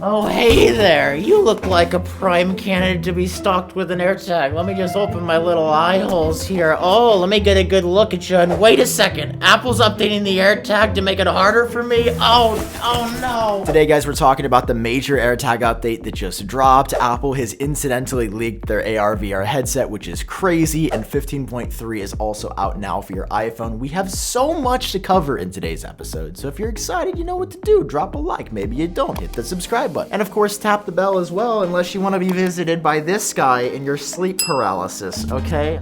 Oh, hey there. You look like a prime candidate to be stocked with an AirTag. Let me just open my little eye holes here. Oh, let me get a good look at you. And wait a second. Apple's updating the AirTag to make it harder for me? Oh no. Today, guys, we're talking about the major AirTag update that just dropped. Apple has incidentally leaked their AR/VR headset, which is crazy, and 15.3 is also out now for your iPhone. We have so much to cover in today's episode, so if you're excited, you know what to do. Drop a like. Maybe you don't. Hit the subscribe button. And of course, tap the bell as well, unless you want to be visited by this guy in your sleep paralysis, okay?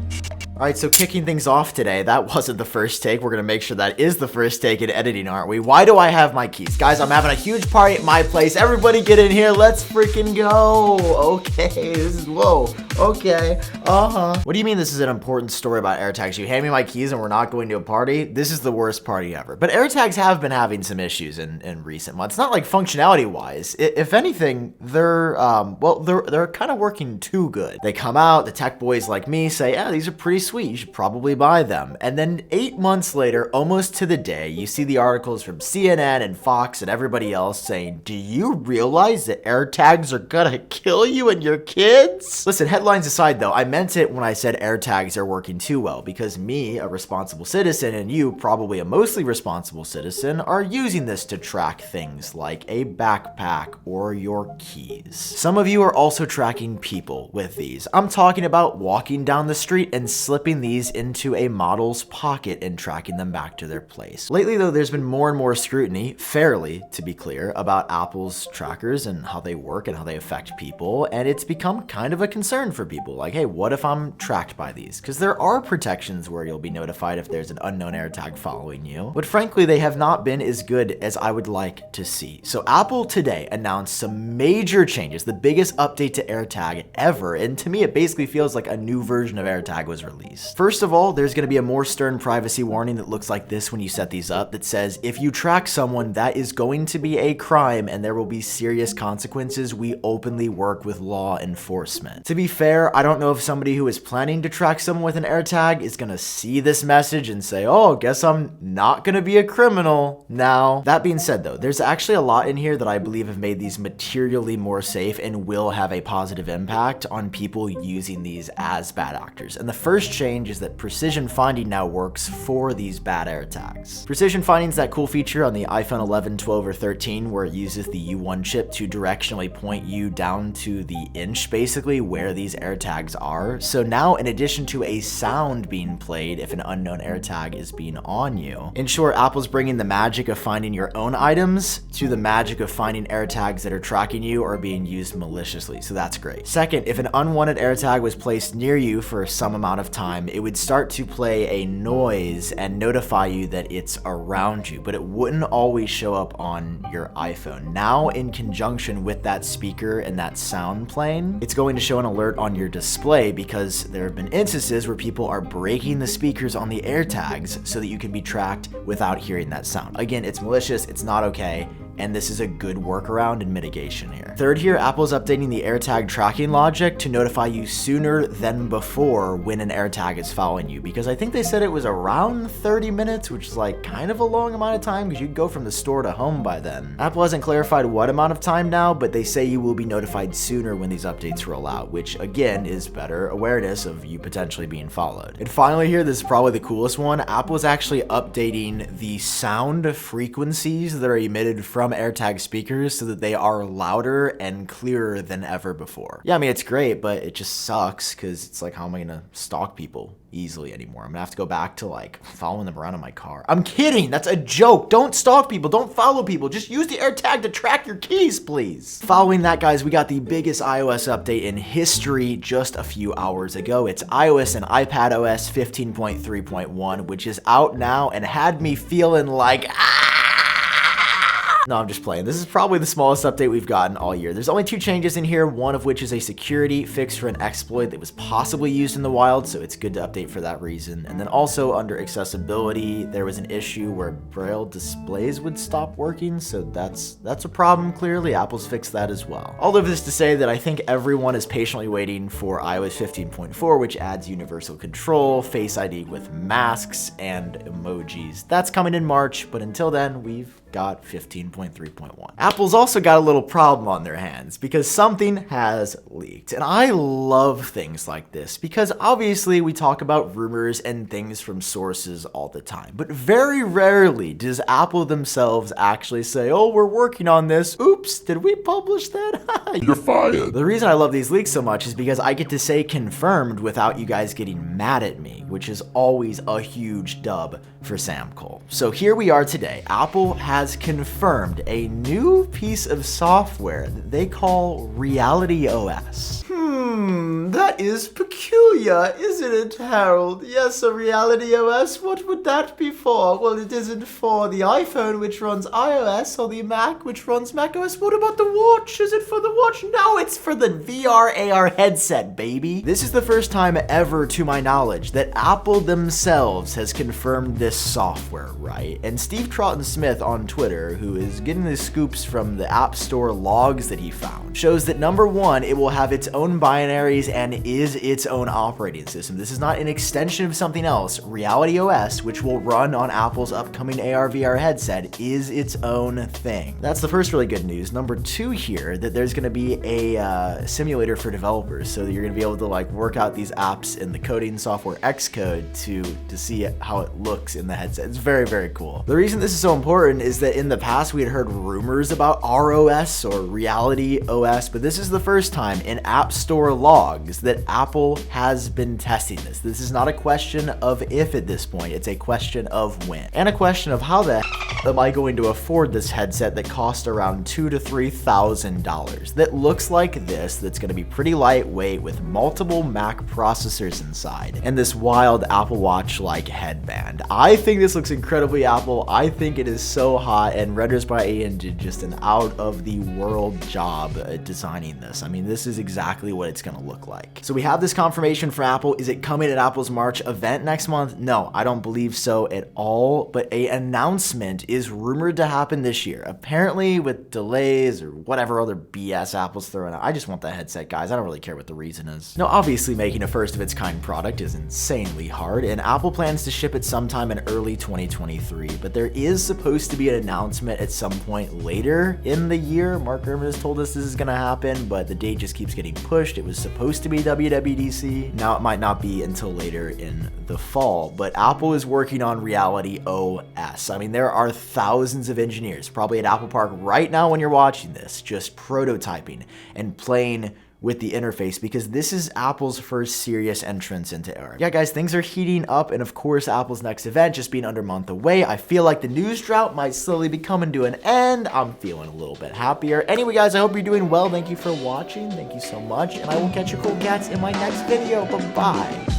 Alright, so kicking things off today, that wasn't the first take. We're gonna make sure that is the first take in editing, aren't we? Why do I have my keys? Guys, I'm having a huge party at my place. Everybody get in here. Let's freaking go. Okay, this is, whoa. Okay, What do you mean this is an important story about AirTags? You hand me my keys and we're not going to a party? This is the worst party ever. But AirTags have been having some issues in recent months. Not like functionality-wise. If anything, they're kind of working too good. They come out, the tech boys like me say, yeah, these are pretty sweet, you should probably buy them. And then 8 months later, almost to the day, you see the articles from CNN and Fox and everybody else saying, do you realize that AirTags are gonna kill you and your kids? Listen, headlines aside though, I meant it when I said AirTags are working too well, because me, a responsible citizen, and you, probably a mostly responsible citizen, are using this to track things like a backpack or your keys. Some of you are also tracking people with these. I'm talking about walking down the street and slipping these into a model's pocket and tracking them back to their place. Lately though, there's been more and more scrutiny, fairly to be clear, about Apple's trackers and how they work and how they affect people, and it's become kind of a concern for people. Like, hey, what if I'm tracked by these? Because there are protections where you'll be notified if there's an unknown AirTag following you, but frankly, they have not been as good as I would like to see. So Apple today announced some major changes, the biggest update to AirTag ever, and to me, it basically feels like a new version of AirTag was released. First of all, there's going to be a more stern privacy warning that looks like this when you set these up, that says, if you track someone, that is going to be a crime and there will be serious consequences. We openly work with law enforcement. To be fair, I don't know if somebody who is planning to track someone with an AirTag is going to see this message and say, oh, guess I'm not going to be a criminal now. That being said though, there's actually a lot in here that I believe have made these materially more safe and will have a positive impact on people using these as bad actors. And the first change is that precision finding now works for these bad AirTags. Precision finding is that cool feature on the iPhone 11, 12, or 13 where it uses the U1 chip to directionally point you down to the inch basically where these AirTags are. So now, in addition to a sound being played if an unknown AirTag is being on you, in short, Apple's bringing the magic of finding your own items to the magic of finding AirTags that are tracking you or being used maliciously. So that's great. Second, if an unwanted AirTag was placed near you for some amount of time, it would start to play a noise and notify you that it's around you, but it wouldn't always show up on your iPhone. Now, in conjunction with that speaker and that sound playing, it's going to show an alert on your display, because there have been instances where people are breaking the speakers on the AirTags so that you can be tracked without hearing that sound. Again, it's malicious, it's not okay, and this is a good workaround and mitigation here. Third here, Apple's updating the AirTag tracking logic to notify you sooner than before when an AirTag is following you, because I think they said it was around 30 minutes, which is like kind of a long amount of time because you'd go from the store to home by then. Apple hasn't clarified what amount of time now, but they say you will be notified sooner when these updates roll out, which again is better awareness of you potentially being followed. And finally here, this is probably the coolest one, Apple's actually updating the sound frequencies that are emitted from AirTag speakers so that they are louder and clearer than ever before. Yeah, I mean, it's great, but it just sucks because it's like, how am I gonna stalk people easily anymore? I'm gonna have to go back to like following them around in my car. I'm kidding, that's a joke. Don't stalk people, don't follow people. Just use the AirTag to track your keys, please. Following that, guys, we got the biggest iOS update in history just a few hours ago. It's iOS and iPadOS 15.3.1, which is out now and had me feeling like, no, I'm just playing. This is probably the smallest update we've gotten all year. There's only 2 changes in here, one of which is a security fix for an exploit that was possibly used in the wild, so it's good to update for that reason. And then also under accessibility, there was an issue where Braille displays would stop working, so that's a problem clearly. Apple's fixed that as well. All of this to say that I think everyone is patiently waiting for iOS 15.4, which adds universal control, Face ID with masks, and emojis. That's coming in March, but until then, we've got 15.3.1. Apple's also got a little problem on their hands because something has leaked. And I love things like this because obviously we talk about rumors and things from sources all the time. But very rarely does Apple themselves actually say, oh, we're working on this. Oops, did we publish that? You're fired. The reason I love these leaks so much is because I get to say confirmed without you guys getting mad at me, which is always a huge dub for Sam Cole. So here we are today. Apple has confirmed a new piece of software that they call Reality OS. That is peculiar, isn't it, Harold? Yes, a Reality OS, what would that be for? Well, it isn't for the iPhone, which runs iOS, or the Mac, which runs macOS. What about the watch? Is it for the watch? No, it's for the VR AR headset, baby. This is the first time ever, to my knowledge, that Apple themselves has confirmed this software, right? And Steve Troughton-Smith on Twitter, who is getting the scoops from the App Store logs that he found, shows that number one, it will have its own binaries and is its own operating system. This is not an extension of something else. Reality OS, which will run on Apple's upcoming AR/VR headset, is its own thing. That's the first really good news. Number two here, that there's going to be a simulator for developers, so that you're going to be able to like work out these apps in the coding software Xcode to see how it looks in the headset. It's very, very cool. The reason this is so important is that in the past we had heard rumors about ROS or Reality OS, but this is the first time in App Store logs that Apple has been testing this. This is not a question of if at this point, it's a question of when. And a question of how the hell am I going to afford this headset that costs around $2,000 to $3,000 that looks like this, that's going to be pretty lightweight with multiple Mac processors inside and this wild Apple Watch like headband. I think this looks incredibly Apple. I think it is so hot, and Renders by Ian did just an out of the world job at designing this. I mean, this is exactly what it's going to look like. So we have this confirmation from Apple. Is it coming at Apple's March event next month? No, I don't believe so at all, but an announcement is rumored to happen this year. Apparently with delays or whatever other BS Apple's throwing out. I just want that headset, guys. I don't really care what the reason is. Now, obviously making a first of its kind product is insanely hard, and Apple plans to ship it sometime in early 2023, but there is supposed to be an announcement at some point later in the year. Mark Gurman has told us this is going to happen, but the date just keeps getting pushed. It was supposed to be WWDC. Now it might not be until later in the fall, but Apple is working on Reality OS. I mean, there are thousands of engineers probably at Apple Park right now when you're watching this, just prototyping and playing with the interface, because this is Apple's first serious entrance into AR. Yeah, guys, things are heating up, and of course, Apple's next event just being under a month away. I feel like the news drought might slowly be coming to an end. I'm feeling a little bit happier. Anyway, guys, I hope you're doing well. Thank you for watching. Thank you so much, and I will catch you cool cats in my next video. Bye-bye.